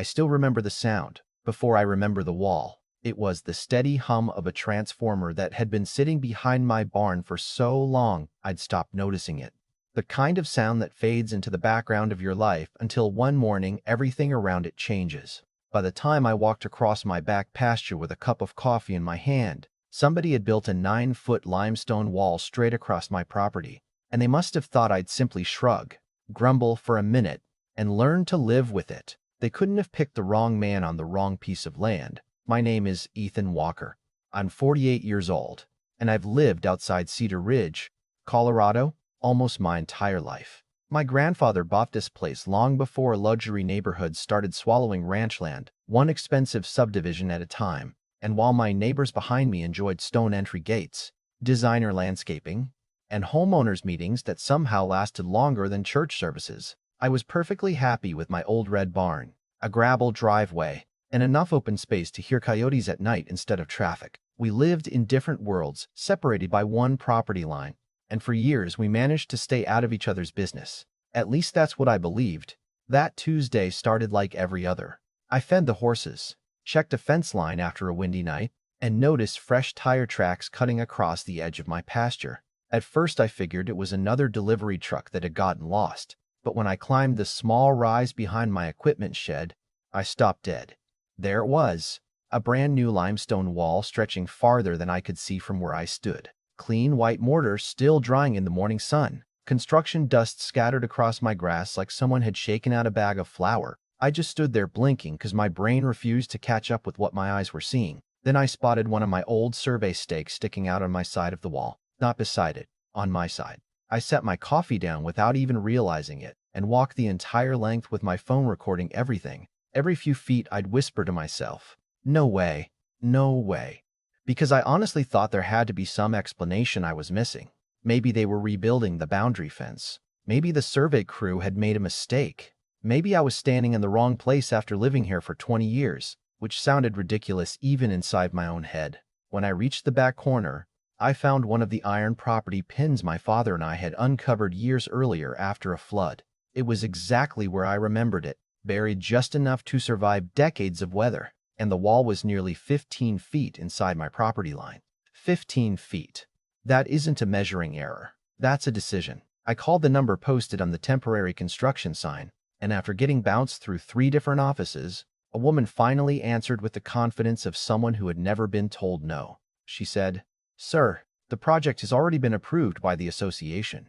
I still remember the sound, before I remember the wall. It was the steady hum of a transformer that had been sitting behind my barn for so long I'd stopped noticing it. The kind of sound that fades into the background of your life until one morning everything around it changes. By the time I walked across my back pasture with a cup of coffee in my hand, somebody had built a 9-foot limestone wall straight across my property, and they must have thought I'd simply shrug, grumble for a minute, and learn to live with it. They couldn't have picked the wrong man on the wrong piece of land. My name is Ethan Walker. I'm 48 years old, and I've lived outside Cedar Ridge, Colorado, almost my entire life. My grandfather bought this place long before luxury neighborhoods started swallowing ranch land, one expensive subdivision at a time. And while my neighbors behind me enjoyed stone entry gates, designer landscaping, and homeowners meetings that somehow lasted longer than church services, I was perfectly happy with my old red barn, a gravel driveway, and enough open space to hear coyotes at night instead of traffic. We lived in different worlds, separated by one property line, and for years we managed to stay out of each other's business. At least that's what I believed. That Tuesday started like every other. I fed the horses, checked a fence line after a windy night, and noticed fresh tire tracks cutting across the edge of my pasture. At first I figured it was another delivery truck that had gotten lost, but when I climbed the small rise behind my equipment shed, I stopped dead. There it was, a brand new limestone wall stretching farther than I could see from where I stood. Clean white mortar still drying in the morning sun. Construction dust scattered across my grass like someone had shaken out a bag of flour. I just stood there blinking because my brain refused to catch up with what my eyes were seeing. Then I spotted one of my old survey stakes sticking out on my side of the wall, not beside it, on my side. I set my coffee down without even realizing it and walked the entire length with my phone recording everything. Every few feet I'd whisper to myself, "No way, no way." Because I honestly thought there had to be some explanation I was missing. Maybe they were rebuilding the boundary fence. Maybe the survey crew had made a mistake. Maybe I was standing in the wrong place after living here for 20 years, which sounded ridiculous even inside my own head. When I reached the back corner, I found one of the iron property pins my father and I had uncovered years earlier after a flood. It was exactly where I remembered it, buried just enough to survive decades of weather, and the wall was nearly 15 feet inside my property line. 15 feet. That isn't a measuring error. That's a decision. I called the number posted on the temporary construction sign, and after getting bounced through 3 different offices, a woman finally answered with the confidence of someone who had never been told no. She said, "Sir, the project has already been approved by the association."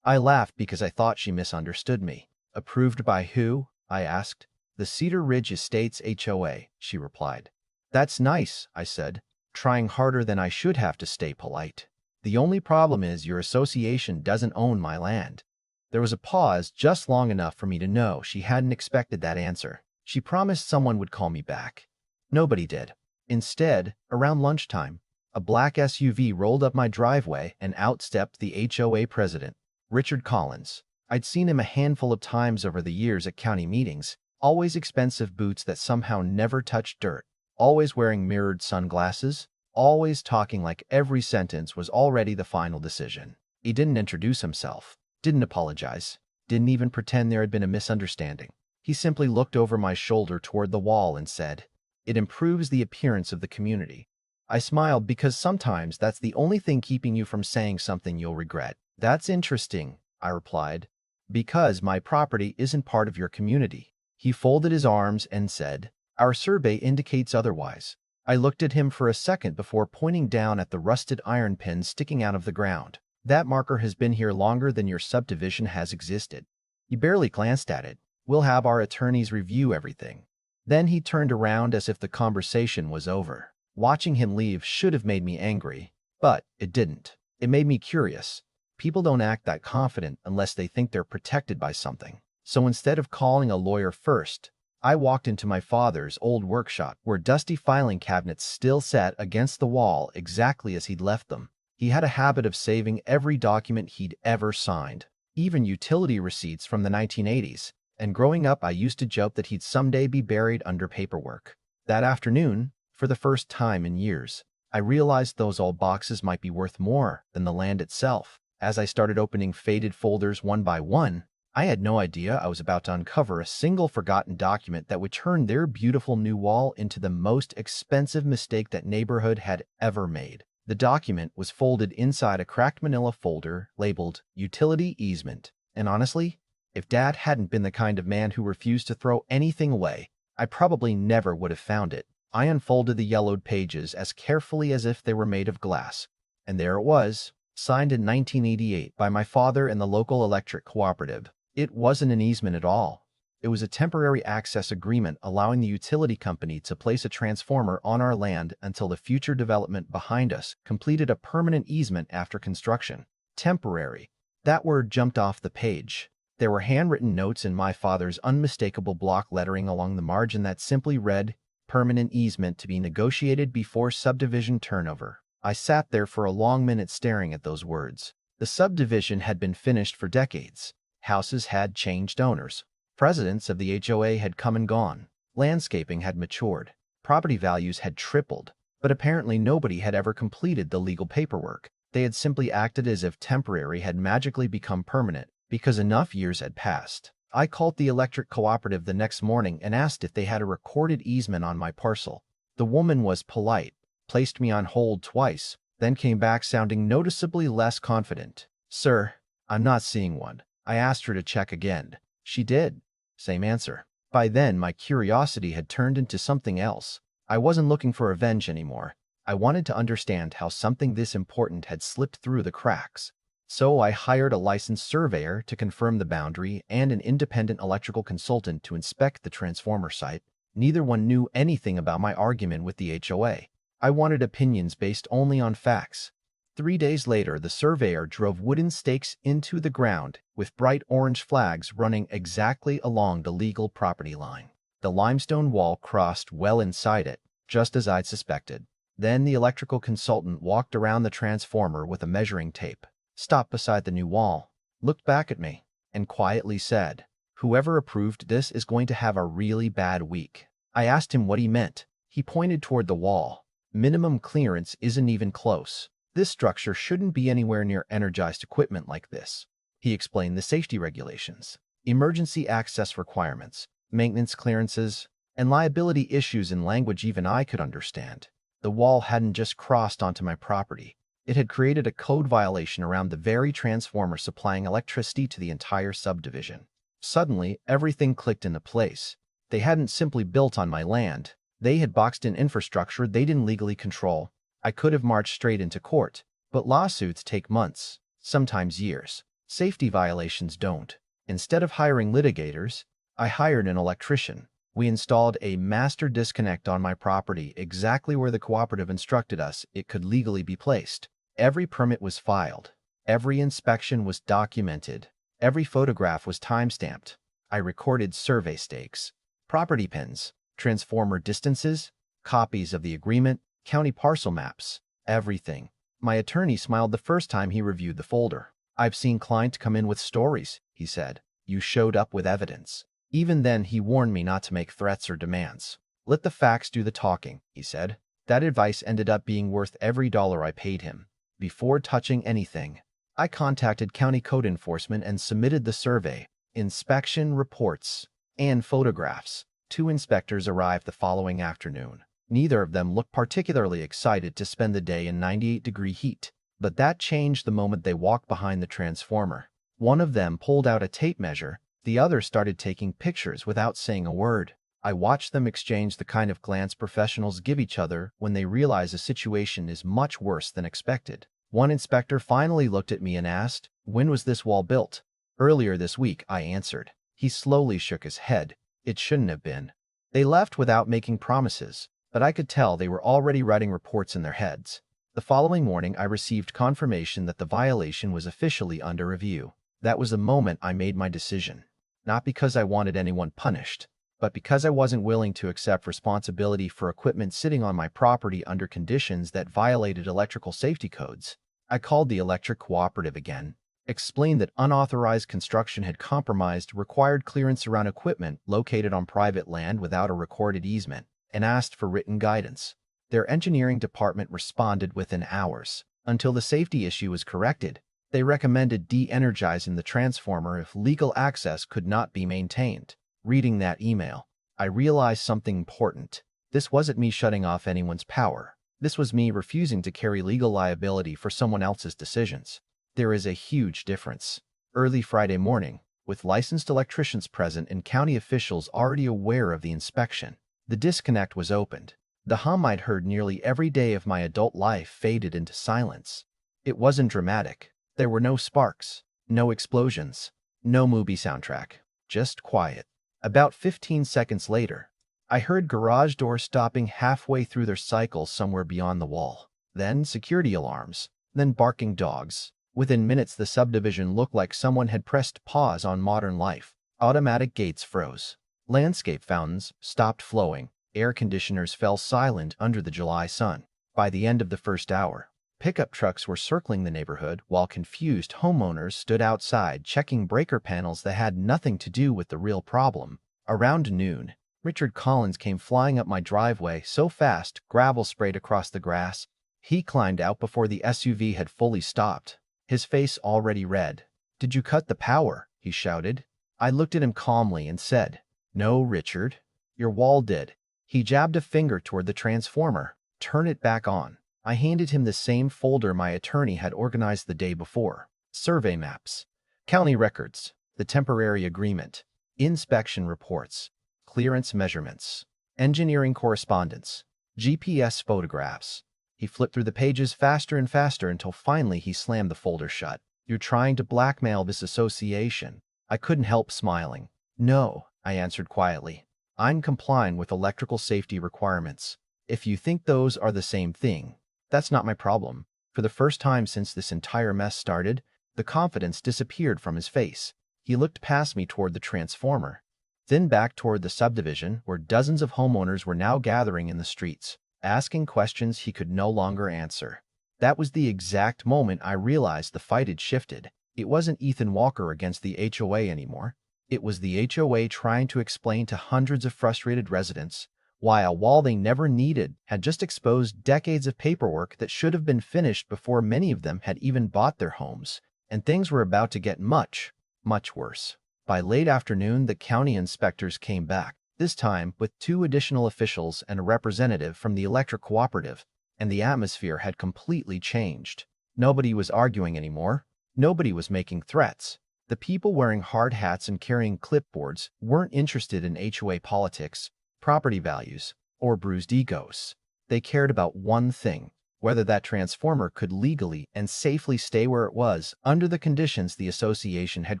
I laughed because I thought she misunderstood me. "Approved by who?" I asked. "The Cedar Ridge Estates HOA," she replied. "That's nice," I said, trying harder than I should have to stay polite. "The only problem is your association doesn't own my land." There was a pause just long enough for me to know she hadn't expected that answer. She promised someone would call me back. Nobody did. Instead, around lunchtime, a black SUV rolled up my driveway and out stepped the HOA president, Richard Collins. I'd seen him a handful of times over the years at county meetings, always expensive boots that somehow never touched dirt, always wearing mirrored sunglasses, always talking like every sentence was already the final decision. He didn't introduce himself, didn't apologize, didn't even pretend there had been a misunderstanding. He simply looked over my shoulder toward the wall and said, "It improves the appearance of the community." I smiled because sometimes that's the only thing keeping you from saying something you'll regret. "That's interesting," I replied, "because my property isn't part of your community." He folded his arms and said, "Our survey indicates otherwise." I looked at him for a second before pointing down at the rusted iron pin sticking out of the ground. "That marker has been here longer than your subdivision has existed." He barely glanced at it. "We'll have our attorneys review everything." Then he turned around as if the conversation was over. Watching him leave should have made me angry, but it didn't. It made me curious. People don't act that confident unless they think they're protected by something. So instead of calling a lawyer first, I walked into my father's old workshop where dusty filing cabinets still sat against the wall exactly as he'd left them. He had a habit of saving every document he'd ever signed, even utility receipts from the 1980s, and growing up I used to joke that he'd someday be buried under paperwork. That afternoon, for the first time in years, I realized those old boxes might be worth more than the land itself. As I started opening faded folders one by one, I had no idea I was about to uncover a single forgotten document that would turn their beautiful new wall into the most expensive mistake that neighborhood had ever made. The document was folded inside a cracked manila folder labeled Utility Easement. And honestly, if Dad hadn't been the kind of man who refused to throw anything away, I probably never would have found it. I unfolded the yellowed pages as carefully as if they were made of glass. And there it was, signed in 1988 by my father and the local electric cooperative. It wasn't an easement at all. It was a temporary access agreement allowing the utility company to place a transformer on our land until the future development behind us completed a permanent easement after construction. Temporary. That word jumped off the page. There were handwritten notes in my father's unmistakable block lettering along the margin that simply read, "Permanent easement to be negotiated before subdivision turnover." I sat there for a long minute staring at those words. The subdivision had been finished for decades. Houses had changed owners. Presidents of the HOA had come and gone. Landscaping had matured. Property values had tripled. But apparently nobody had ever completed the legal paperwork. They had simply acted as if temporary had magically become permanent because enough years had passed. I called the electric cooperative the next morning and asked if they had a recorded easement on my parcel. The woman was polite, placed me on hold twice, then came back sounding noticeably less confident. "Sir, I'm not seeing one." I asked her to check again. She did. Same answer. By then, my curiosity had turned into something else. I wasn't looking for revenge anymore. I wanted to understand how something this important had slipped through the cracks. So I hired a licensed surveyor to confirm the boundary and an independent electrical consultant to inspect the transformer site. Neither one knew anything about my argument with the HOA. I wanted opinions based only on facts. 3 days later, the surveyor drove wooden stakes into the ground with bright orange flags running exactly along the legal property line. The limestone wall crossed well inside it, just as I'd suspected. Then the electrical consultant walked around the transformer with a measuring tape, stopped beside the new wall, looked back at me, and quietly said, "Whoever approved this is going to have a really bad week." I asked him what he meant. He pointed toward the wall. "Minimum clearance isn't even close. This structure shouldn't be anywhere near energized equipment like this." He explained the safety regulations, emergency access requirements, maintenance clearances, and liability issues in language even I could understand. The wall hadn't just crossed onto my property. It had created a code violation around the very transformer supplying electricity to the entire subdivision. Suddenly, everything clicked into place. They hadn't simply built on my land. They had boxed in infrastructure they didn't legally control. I could have marched straight into court, but lawsuits take months, sometimes years. Safety violations don't. Instead of hiring litigators, I hired an electrician. We installed a master disconnect on my property exactly where the cooperative instructed us it could legally be placed. Every permit was filed. Every inspection was documented. Every photograph was timestamped. I recorded survey stakes, property pins, transformer distances, copies of the agreement, county parcel maps, everything. My attorney smiled the first time he reviewed the folder. "I've seen clients come in with stories," he said. "You showed up with evidence." Even then, he warned me not to make threats or demands. "Let the facts do the talking," he said. That advice ended up being worth every dollar I paid him. Before touching anything, I contacted county code enforcement and submitted the survey, inspection reports, and photographs. 2 inspectors arrived the following afternoon. Neither of them looked particularly excited to spend the day in 98-degree heat, but that changed the moment they walked behind the transformer. One of them pulled out a tape measure, the other started taking pictures without saying a word. I watched them exchange the kind of glance professionals give each other when they realize a situation is much worse than expected. One inspector finally looked at me and asked, "When was this wall built?" "Earlier this week," I answered. He slowly shook his head. "It shouldn't have been." They left without making promises, but I could tell they were already writing reports in their heads. The following morning, I received confirmation that the violation was officially under review. That was the moment I made my decision. Not because I wanted anyone punished, but because I wasn't willing to accept responsibility for equipment sitting on my property under conditions that violated electrical safety codes. I called the electric cooperative again, explained that unauthorized construction had compromised required clearance around equipment located on private land without a recorded easement, and asked for written guidance. Their engineering department responded within hours. Until the safety issue was corrected, They recommended de-energizing the transformer if legal access could not be maintained. Reading that email, I realized something important. This wasn't me shutting off anyone's power. This was me refusing to carry legal liability for someone else's decisions. There is a huge difference. Early Friday morning, with licensed electricians present and county officials already aware of the inspection, the disconnect was opened. The hum I'd heard nearly every day of my adult life faded into silence. It wasn't dramatic. There were no sparks, no explosions, no movie soundtrack, just quiet. About 15 seconds later, I heard garage doors stopping halfway through their cycle somewhere beyond the wall. Then security alarms, then barking dogs. Within minutes, the subdivision looked like someone had pressed pause on modern life. Automatic gates froze. Landscape fountains stopped flowing. Air conditioners fell silent under the July sun. By the end of the first hour, pickup trucks were circling the neighborhood while confused homeowners stood outside checking breaker panels that had nothing to do with the real problem. Around noon, Richard Collins came flying up my driveway so fast gravel sprayed across the grass. He climbed out before the SUV had fully stopped, his face already red. "Did you cut the power?" he shouted. I looked at him calmly and said, "No, Richard. Your wall did." He jabbed a finger toward the transformer. "Turn it back on." I handed him the same folder my attorney had organized the day before. Survey maps, county records, the temporary agreement, inspection reports, clearance measurements, engineering correspondence, GPS photographs. He flipped through the pages faster and faster until finally he slammed the folder shut. "You're trying to blackmail this association." I couldn't help smiling. "No," I answered quietly. "I'm complying with electrical safety requirements. If you think those are the same thing, that's not my problem." For the first time since this entire mess started, the confidence disappeared from his face. He looked past me toward the transformer, then back toward the subdivision where dozens of homeowners were now gathering in the streets, asking questions he could no longer answer. That was the exact moment I realized the fight had shifted. It wasn't Ethan Walker against the HOA anymore. It was the HOA trying to explain to hundreds of frustrated residents why a wall they never needed had just exposed decades of paperwork that should have been finished before many of them had even bought their homes, and things were about to get much, much worse. By late afternoon, the county inspectors came back, this time with 2 additional officials and a representative from the electric cooperative, and the atmosphere had completely changed. Nobody was arguing anymore. Nobody was making threats. The people wearing hard hats and carrying clipboards weren't interested in HOA politics, property values, or bruised egos. They cared about one thing: whether that transformer could legally and safely stay where it was under the conditions the association had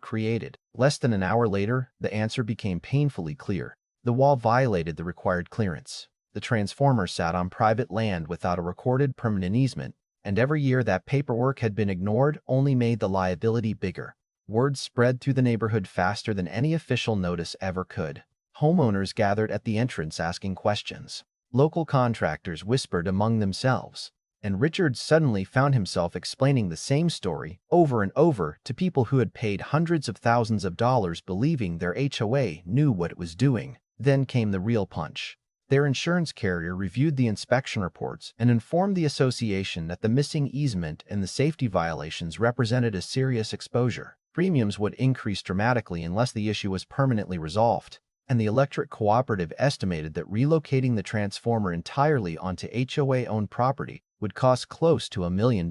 created. Less than an hour later, the answer became painfully clear. The wall violated the required clearance. The transformer sat on private land without a recorded permanent easement, and every year that paperwork had been ignored only made the liability bigger. Word spread through the neighborhood faster than any official notice ever could. Homeowners gathered at the entrance asking questions. Local contractors whispered among themselves. And Richard suddenly found himself explaining the same story over and over to people who had paid hundreds of thousands of dollars believing their HOA knew what it was doing. Then came the real punch. Their insurance carrier reviewed the inspection reports and informed the association that the missing easement and the safety violations represented a serious exposure. Premiums would increase dramatically unless the issue was permanently resolved, and the electric cooperative estimated that relocating the transformer entirely onto HOA-owned property would cost close to $1 million.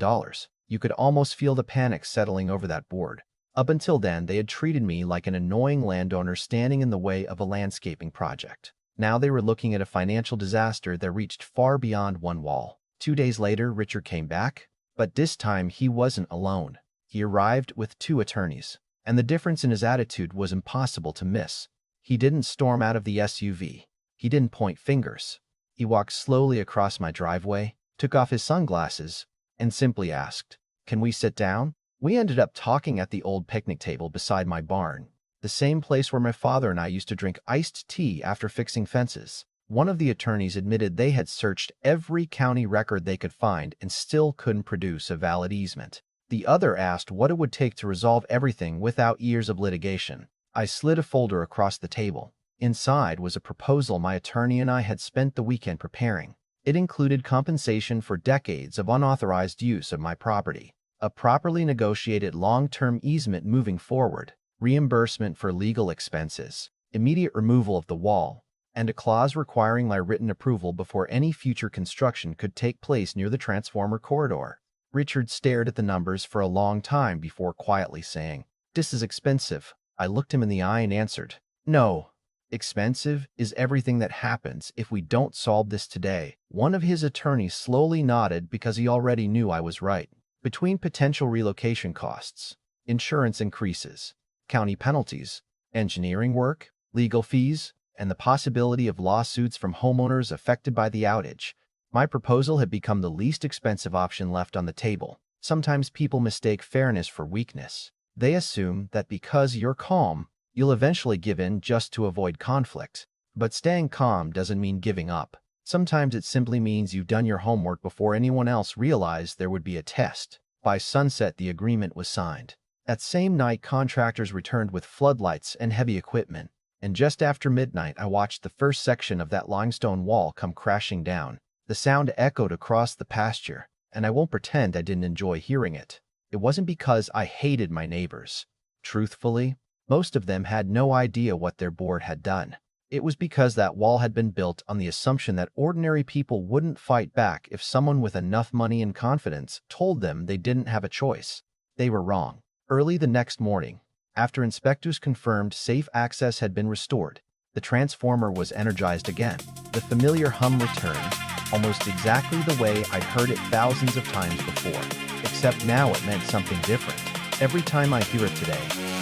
You could almost feel the panic settling over that board. Up until then, they had treated me like an annoying landowner standing in the way of a landscaping project. Now they were looking at a financial disaster that reached far beyond one wall. 2 days later, Richard came back, but this time he wasn't alone. He arrived with 2 attorneys, and the difference in his attitude was impossible to miss. He didn't storm out of the SUV. He didn't point fingers. He walked slowly across my driveway, took off his sunglasses, and simply asked, "Can we sit down?" We ended up talking at the old picnic table beside my barn, the same place where my father and I used to drink iced tea after fixing fences. One of the attorneys admitted they had searched every county record they could find and still couldn't produce a valid easement. The other asked what it would take to resolve everything without years of litigation. I slid a folder across the table. Inside was a proposal my attorney and I had spent the weekend preparing. It included compensation for decades of unauthorized use of my property, a properly negotiated long-term easement moving forward, reimbursement for legal expenses, immediate removal of the wall, and a clause requiring my written approval before any future construction could take place near the transformer corridor. Richard stared at the numbers for a long time before quietly saying, "This is expensive." I looked him in the eye and answered, "No. Expensive is everything that happens if we don't solve this today." One of his attorneys slowly nodded because he already knew I was right. Between potential relocation costs, insurance increases, county penalties, engineering work, legal fees, and the possibility of lawsuits from homeowners affected by the outage, my proposal had become the least expensive option left on the table. Sometimes people mistake fairness for weakness. They assume that because you're calm, you'll eventually give in just to avoid conflict. But staying calm doesn't mean giving up. Sometimes it simply means you've done your homework before anyone else realized there would be a test. By sunset, the agreement was signed. That same night, contractors returned with floodlights and heavy equipment. And just after midnight, I watched the first section of that limestone wall come crashing down. The sound echoed across the pasture, and I won't pretend I didn't enjoy hearing it. It wasn't because I hated my neighbors. Truthfully, most of them had no idea what their board had done. It was because that wall had been built on the assumption that ordinary people wouldn't fight back if someone with enough money and confidence told them they didn't have a choice. They were wrong. Early the next morning, after inspectors confirmed safe access had been restored, the transformer was energized again. The familiar hum returned, almost exactly the way I'd heard it thousands of times before, except now it meant something different. Every time I hear it today,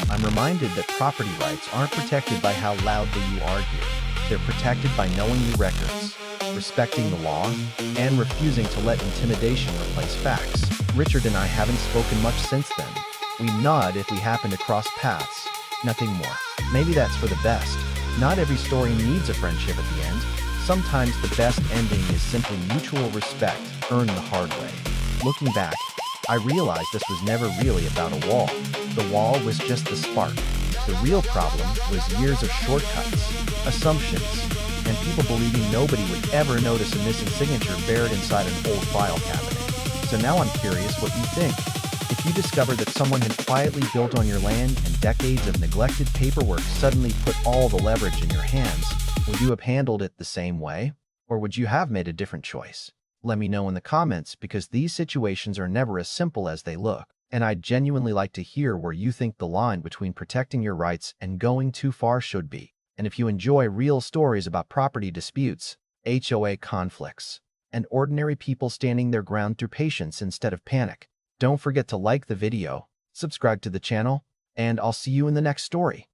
I'm reminded that property rights aren't protected by how loudly you argue. They're protected by knowing your records, respecting the law, and refusing to let intimidation replace facts. Richard and I haven't spoken much since then. We nod if we happen to cross paths. Nothing more. Maybe that's for the best. Not every story needs a friendship at the end. Sometimes the best ending is simply mutual respect, earned the hard way. Looking back, I realized this was never really about a wall. The wall was just the spark. The real problem was years of shortcuts, assumptions, and people believing nobody would ever notice a missing signature buried inside an old file cabinet. So now I'm curious what you think. If you discovered that someone had quietly built on your land and decades of neglected paperwork suddenly put all the leverage in your hands, would you have handled it the same way? Or would you have made a different choice? Let me know in the comments, because these situations are never as simple as they look, and I'd genuinely like to hear where you think the line between protecting your rights and going too far should be. And if you enjoy real stories about property disputes, HOA conflicts, and ordinary people standing their ground through patience instead of panic, don't forget to like the video, subscribe to the channel, and I'll see you in the next story.